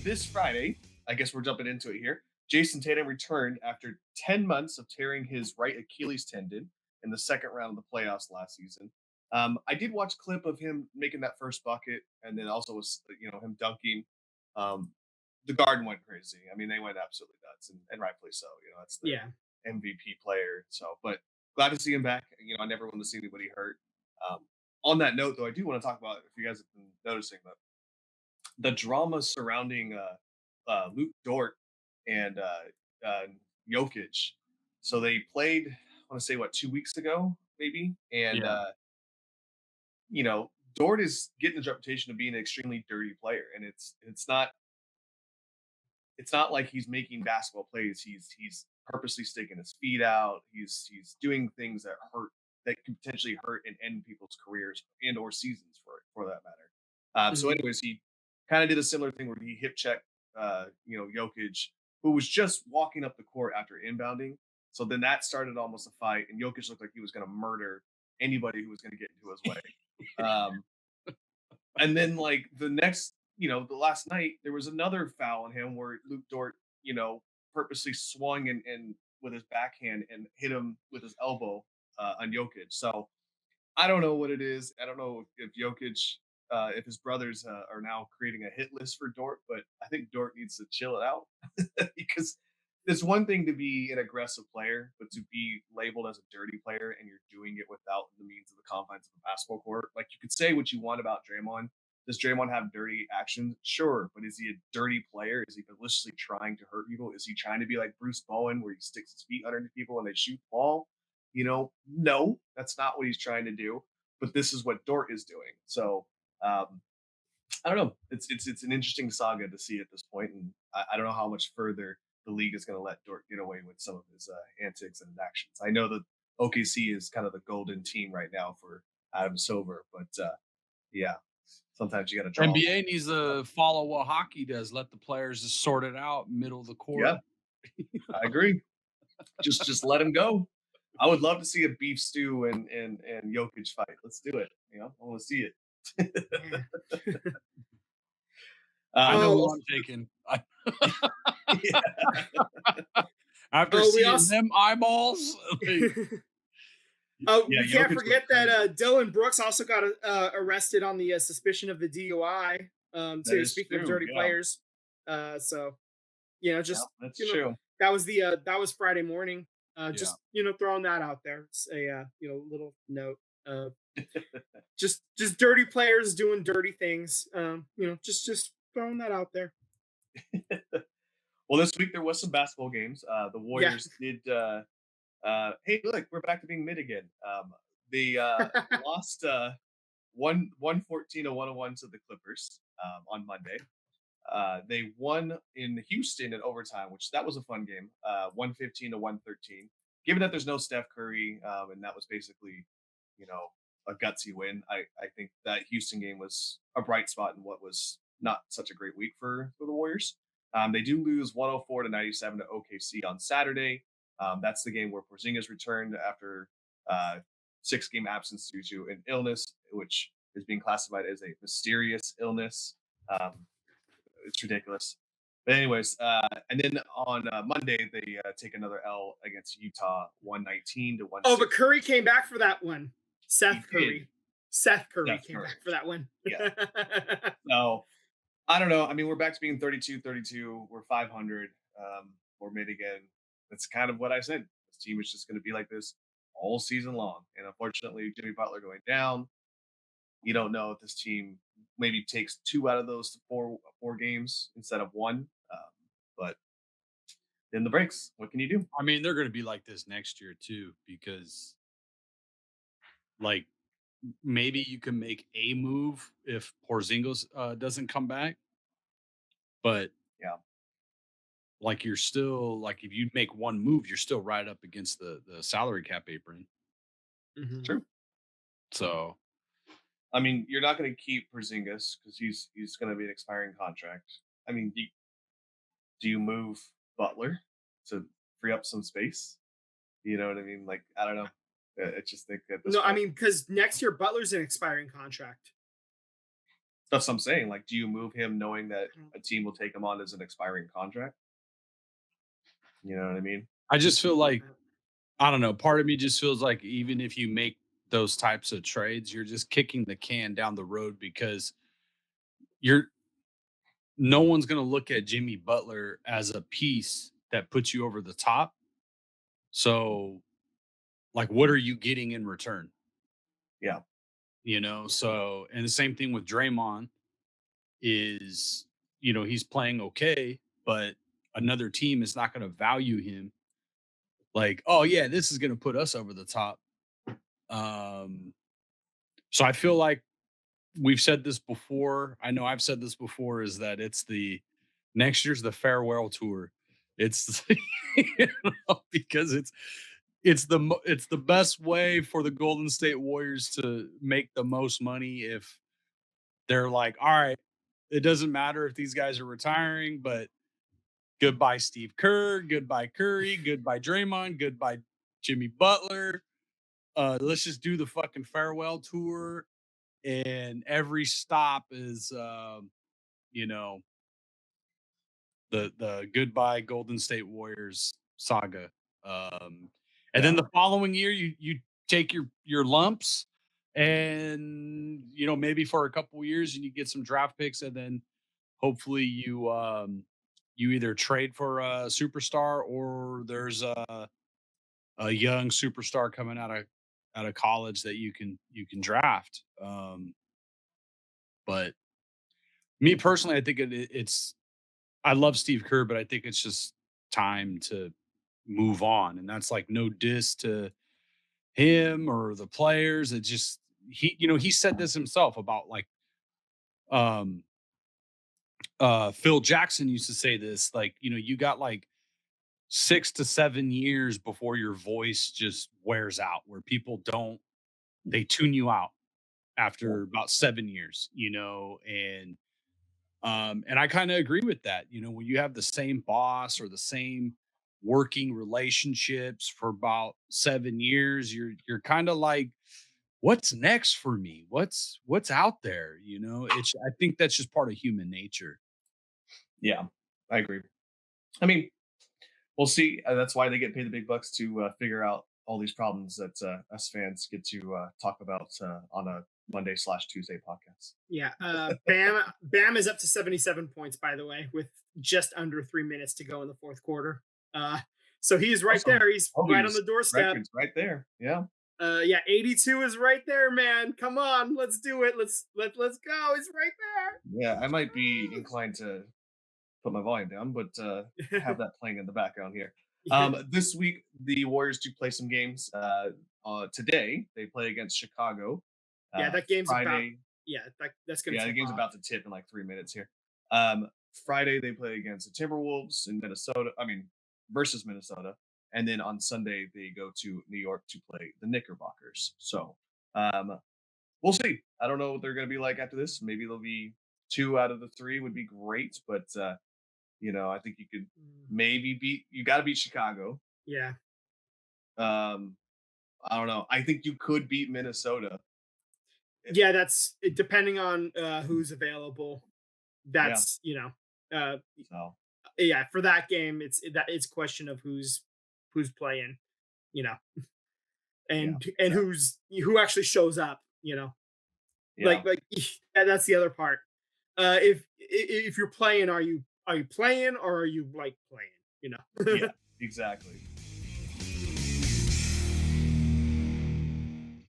this Friday, I guess we're jumping into it here. Jason Tatum returned after 10 months of tearing his right Achilles tendon in the second round of the playoffs last season. I did watch a clip of him making that first bucket, and then also was him dunking. Um, the Garden went crazy. I mean, they went absolutely nuts, and rightfully so. That's their Yeah. MVP player. So, but glad to see him back. I never want to see anybody hurt. Um, on that note, though, I do want to talk about, if you guys have been noticing, the drama surrounding Luke Dort and Jokic. So they played, I want to say, 2 weeks ago, maybe, and Yeah. Dort is getting the reputation of being an extremely dirty player, and it's not like he's making basketball plays. He's purposely sticking his feet out. He's doing things that can potentially hurt and end people's careers and or seasons for that matter. So, Mhm. anyways, he kind of did a similar thing where he hip checked, Jokic, who was just walking up the court after inbounding. So then that started almost a fight, and Jokic looked like he was going to murder anybody who was going to get into his way. Um, and then like the last night, there was another foul on him where Luke Dort, purposely swung and with his backhand and hit him with his elbow on Jokic. So I don't know what it is. I don't know if Jokic, if his brothers are now creating a hit list for Dort, but I think Dort needs to chill it out because it's one thing to be an aggressive player, but to be labeled as a dirty player and you're doing it without the means of the confines of a basketball court. Like, you could say what you want about Draymond. Does Draymond have dirty actions? Sure, but is he a dirty player? Is he maliciously trying to hurt people? Is he trying to be like Bruce Bowen, where he sticks his feet underneath people and they shoot the ball? No, that's not what he's trying to do. But this is what Dort is doing. So I don't know. It's an interesting saga to see at this point, and I don't know how much further the league is going to let Dort get away with some of his antics and actions. I know that OKC is kind of the golden team right now for Adam Silver, but yeah, sometimes you got to draw. NBA needs to follow what hockey does. Let the players just sort it out middle of the court. Yeah, I agree. Just let him go. I would love to see a beef stew and Jokic fight. Let's do it. I want to see it. I know who Oh, I'm taking. Yeah. After Oh, we seeing also them eyeballs, oh, Yeah, we can't Jokic forget went that crazy. Dylan Brooks also got arrested on the suspicion of the DUI. That Too. is Speaking of true. dirty Yeah, players, so yeah, just that's you know true. that was Friday morning. yeah. Just throwing that out there. It's a little note. Just dirty players doing dirty things. Just throwing that out there. Well, this week there was some basketball games. The Yeah. Warriors did. Hey, look, we're back to being mid again. They lost 114 to 101 to the Clippers on Monday. They won in Houston in overtime, which that was a fun game. 115 to 113. Given that there's no Steph Curry, and that was basically, you know, a gutsy win. I think that Houston game was a bright spot in what was not such a great week for the Warriors. They do lose 104 to 97 to OKC on Saturday. That's the game where Porzingis returned after 6-game absence due to an illness, which is being classified as a mysterious illness. It's ridiculous. But anyways, and then on Monday they take another L against Utah, 119 to Oh, but 160. Curry came back for that one. He Seth did. Curry. Seth Curry Steph came Curry. back for that one. Yeah. So I don't know. I mean, we're back to being 32-32. We're 500. We're mid again. That's kind of what I said. This team is just going to be like this all season long. And unfortunately, Jimmy Butler going down. You don't know if this team maybe takes 2 out of those four games instead of 1. But in the breaks, what can you do? I mean, they're going to be like this next year too, because like maybe you can make a move if Porzingis doesn't come back, but Yeah, like you're still like if you make one move, you're still right up against the salary cap apron. Mhm. true. So I mean, you're not going to keep Porzingis because he's going to be an expiring contract. I mean, do you move Butler to free up some space? You know what I mean? Like, I don't know. I just think at this No, I point, mean, because next year Butler's an expiring contract. That's what I'm saying. Like, do you move him knowing that a team will take him on as an expiring contract? You know what I mean? I just feel like I don't know. Part of me just feels like even if you make those types of trades, you're just kicking the can down the road because you're no one's going to look at Jimmy Butler as a piece that puts you over the top. So, like, what are you getting in return? Yeah. So, and the same thing with Draymond is, he's playing okay, but another team is not going to value him like, oh, yeah, this is going to put us over the top. Um, so I feel like we've said this before. I know I've said this before is that it's the next year's the farewell tour. It's because it's the best way for the Golden State Warriors to make the most money if they're like, all right, it doesn't matter if these guys are retiring, but goodbye Steve Kerr, goodbye Curry, goodbye Draymond, goodbye Jimmy Butler. Let's just do the fucking farewell tour, and every stop is you know the goodbye Golden State Warriors saga. And then Yeah. the following year, you take your lumps, and maybe for a couple years, and you get some draft picks, and then hopefully you either trade for a superstar or there's a young superstar coming out of college that you can draft. But me personally, I think it's I love Steve Kerr, but I think it's just time to move on. And that's like no diss to him or the players. It just he said this himself about like um Phil Jackson used to say this, like, you got like 6 to 7 years before your voice just wears out, where people don't they tune you out Yeah. after about 7 years, and I kind of agree with that. When you have the same boss or the same working relationships for about 7 years, you're kind of like, what's next for me? What's out there? I think that's just part of human nature. Yeah. I agree. I mean, we'll see. That's why they get paid the big bucks to figure out all these problems that us fans get to talk about on a Monday/Tuesday podcast. Yeah. Bam is up to 77 points, by the way, with just under 3 minutes to go in the fourth quarter. Uh, so he's right Also, there. He's right on the doorstep. Records right there. Yeah. Yeah, 82 is right there, man. Come on, let's do it. Let's go. It's right Yeah. I might be inclined to put my volume down, but have there. that playing in the background here. Yeah, This week, the Warriors do play some games. Today, they play against Chicago. yeah, that game's about. Friday, Yeah, that's gonna yeah, the tip game's off. about to tip in like 3 minutes here. Um, Friday, they play against the Timberwolves in Minnesota. I mean, versus Minnesota. And then on Sunday, they go to New York to play the Knickerbockers. So we'll see. I don't know what they're going to be like after this. Maybe they'll be 2 out of the 3 would be great, but I think you could Mm, maybe you got to beat Chicago. yeah, Um, I don't know. I think you could beat Minnesota. yeah. That's depending on who's available. Yeah. That's So yeah. For that game, it's question of who's playing, you know, yeah, and who actually shows up, yeah, like that's the other part. If you're playing, are you playing or are you like playing? yeah, exactly.